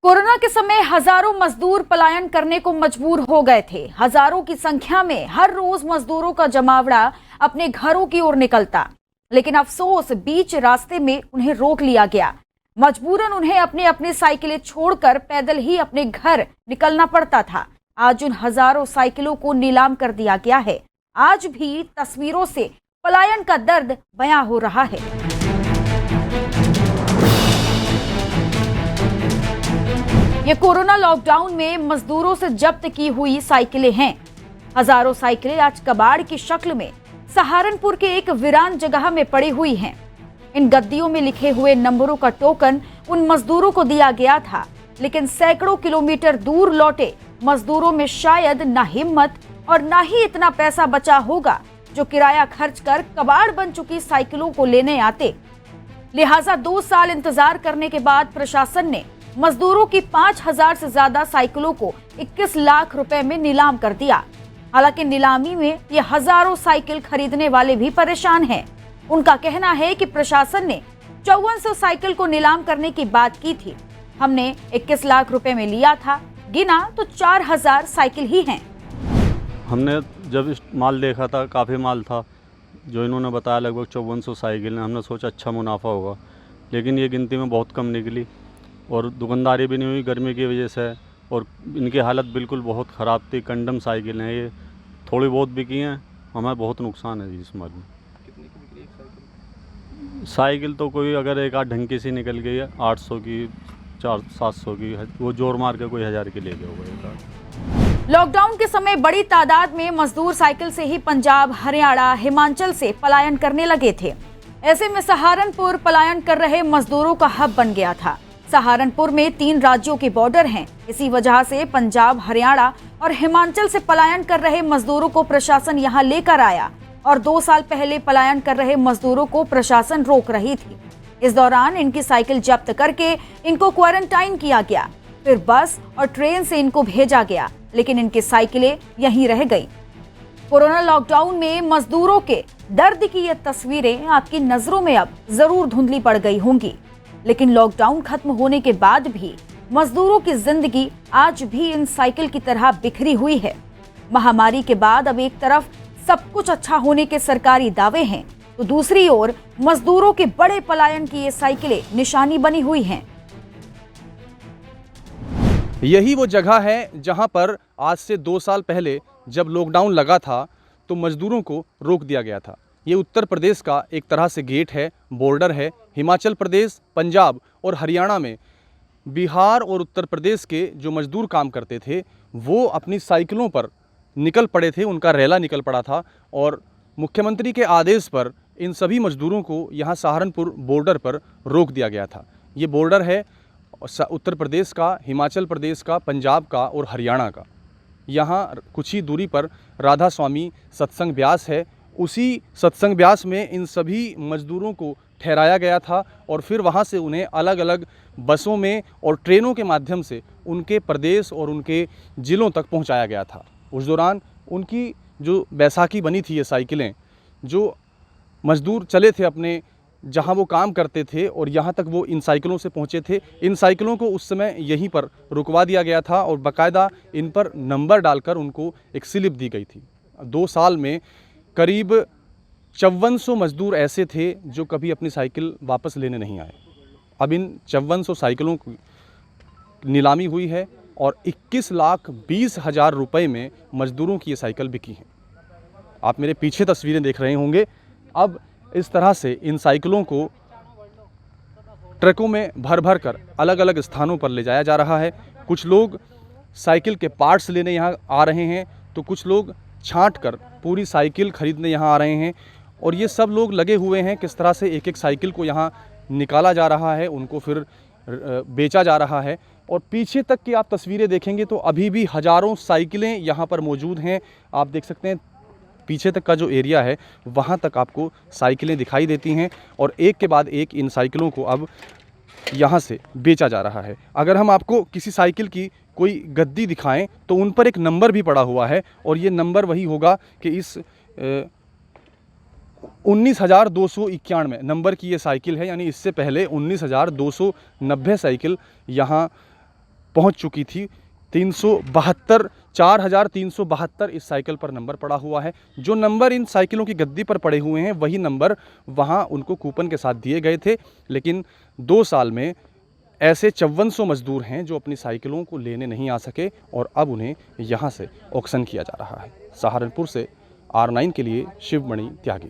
Corona के समय हजारों मजदूर पलायन करने को मजबूर हो गए थे। हजारों की संख्या में हर रोज मजदूरों का जमावड़ा अपने घरों की ओर निकलता, लेकिन अफसोस बीच रास्ते में उन्हें रोक लिया गया। मजबूरन उन्हें अपने अपने साइकिलें छोड़कर पैदल ही अपने घर निकलना पड़ता था। आज उन हजारों साइकिलों को नीलाम कर दिया गया है। आज भी तस्वीरों से पलायन का दर्द बयां हो रहा है। ये कोरोना लॉकडाउन में मजदूरों से जब्त की हुई साइकिलें हैं। हजारों साइकिलें आज कबाड़ की शक्ल में सहारनपुर के एक वीरान जगह में पड़ी हुई हैं। इन गद्दियों में लिखे हुए नंबरों का टोकन उन मजदूरों को दिया गया था, लेकिन सैकड़ों किलोमीटर दूर लौटे मजदूरों में शायद ना हिम्मत और ना ही इतना पैसा बचा होगा जो किराया खर्च कर कबाड़ बन चुकी साइकिलों को लेने आते। लिहाजा 2 साल इंतजार करने के बाद प्रशासन ने मजदूरों की 5000 से ज्यादा साइकिलों को 21 लाख रुपए में नीलाम कर दिया। हालांकि नीलामी में ये हजारों साइकिल खरीदने वाले भी परेशान हैं। उनका कहना है कि प्रशासन ने 5400 साइकिल को नीलाम करने की बात की थी। हमने 21 लाख रुपए में लिया था, गिना तो 4000 साइकिल ही हैं। हमने जब माल देखा था, काफ़ी माल था जो इन्होंने बताया, लगभग 5400 साइकिल ने। हमने सोचा अच्छा मुनाफा होगा, लेकिन ये गिनती में बहुत कम निकली और दुकानदारी भी नहीं हुई गर्मी की वजह से। और इनकी हालत बिल्कुल बहुत ख़राब थी। कंडम साइकिल हैं, ये थोड़ी बहुत बिकी हैं। हमें बहुत नुकसान है जी इस माल में। कितने की बिक्री एक साइकिल तो कोई अगर एक आध ढंग की सी निकल गई है, 800 की, 400-700 की, वो जोर मार के कोई 1000 की ले गया होगा एक आध। लॉकडाउन के समय बड़ी तादाद में मजदूर साइकिल से ही पंजाब, हरियाणा, हिमाचल से पलायन करने लगे थे। ऐसे में सहारनपुर पलायन कर रहे मजदूरों का हब बन गया था। सहारनपुर में 3 राज्यों के बॉर्डर हैं। इसी वजह से पंजाब, हरियाणा और हिमाचल से पलायन कर रहे मजदूरों को प्रशासन यहां लेकर आया और 2 साल पहले पलायन कर रहे मजदूरों को प्रशासन रोक रही थी। इस दौरान इनकी साइकिल जब्त करके इनको क्वारंटाइन किया गया, फिर बस और ट्रेन से इनको भेजा गया, लेकिन इनकी साइकिलें यहीं रह गई। कोरोना लॉकडाउन में मजदूरों के दर्द की ये तस्वीरें आपकी नजरों में अब जरूर धुंधली पड़ गई होंगी, लेकिन लॉकडाउन खत्म होने के बाद भी मजदूरों की जिंदगी आज भी इन साइकिल की तरह बिखरी हुई है। महामारी के बाद अब एक तरफ सब कुछ अच्छा होने के सरकारी दावे हैं, तो दूसरी ओर मजदूरों के बड़े पलायन की ये साइकिलें निशानी बनी हुई हैं। यही वो जगह है जहां पर आज से 2 साल पहले जब लॉकडाउन लगा था तो मजदूरों को रोक दिया गया था। ये उत्तर प्रदेश का एक तरह से गेट है, बॉर्डर है। हिमाचल प्रदेश, पंजाब और हरियाणा में बिहार और उत्तर प्रदेश के जो मजदूर काम करते थे वो अपनी साइकिलों पर निकल पड़े थे, उनका रैला निकल पड़ा था और मुख्यमंत्री के आदेश पर इन सभी मजदूरों को यहाँ सहारनपुर बॉर्डर पर रोक दिया गया था। ये बॉर्डर है उत्तर प्रदेश का, हिमाचल प्रदेश का, पंजाब का और हरियाणा का। यहाँ कुछ ही दूरी पर राधा स्वामी सत्संग ब्यास है। उसी सत्संग ब्यास में इन सभी मजदूरों को ठहराया गया था और फिर वहाँ से उन्हें अलग अलग बसों में और ट्रेनों के माध्यम से उनके प्रदेश और उनके ज़िलों तक पहुँचाया गया था। उस दौरान उनकी जो बैसाखी बनी थी, ये साइकिलें, जो मजदूर चले थे अपने जहाँ वो काम करते थे और यहाँ तक वो इन साइकिलों से पहुँचे थे। इन साइकिलों को उस समय यहीं पर रुकवा दिया गया था और बाकायदा इन पर नंबर डालकर उनको एक स्लिप दी गई थी। 2 साल में करीब 5400 मजदूर ऐसे थे जो कभी अपनी साइकिल वापस लेने नहीं आए। अब इन 5400 साइकिलों की नीलामी हुई है और 21,20,000 रुपये में मजदूरों की ये साइकिल बिकी हैं। आप मेरे पीछे तस्वीरें देख रहे होंगे। अब इस तरह से इन साइकिलों को ट्रकों में भर भर कर अलग अलग स्थानों पर ले जाया जा रहा है। कुछ लोग साइकिल के पार्ट्स लेने यहाँ आ रहे हैं, तो कुछ लोग छांट कर पूरी साइकिल खरीदने यहाँ आ रहे हैं और ये सब लोग लगे हुए हैं किस तरह से एक एक साइकिल को यहाँ निकाला जा रहा है, उनको फिर बेचा जा रहा है। और पीछे तक की आप तस्वीरें देखेंगे तो अभी भी हज़ारों साइकिलें यहाँ पर मौजूद हैं। आप देख सकते हैं पीछे तक का जो एरिया है वहाँ तक आपको साइकिलें दिखाई देती हैं और एक के बाद एक इन साइकिलों को अब यहाँ से बेचा जा रहा है। अगर हम आपको किसी साइकिल की कोई गद्दी दिखाएं तो उन पर एक नंबर भी पड़ा हुआ है और ये नंबर वही होगा कि इस 19,291 नंबर की ये साइकिल है, यानी इससे पहले 19,290 साइकिल यहाँ पहुंच चुकी थी। 4,372 इस साइकिल पर नंबर पड़ा हुआ है। जो नंबर इन साइकिलों की गद्दी पर पड़े हुए हैं वही नंबर वहां उनको कूपन के साथ दिए गए थे। लेकिन 2 साल में ऐसे 5400 मजदूर हैं जो अपनी साइकिलों को लेने नहीं आ सके और अब उन्हें यहां से ऑक्शन किया जा रहा है। सहारनपुर से R9 के लिए शिवमणि त्यागी।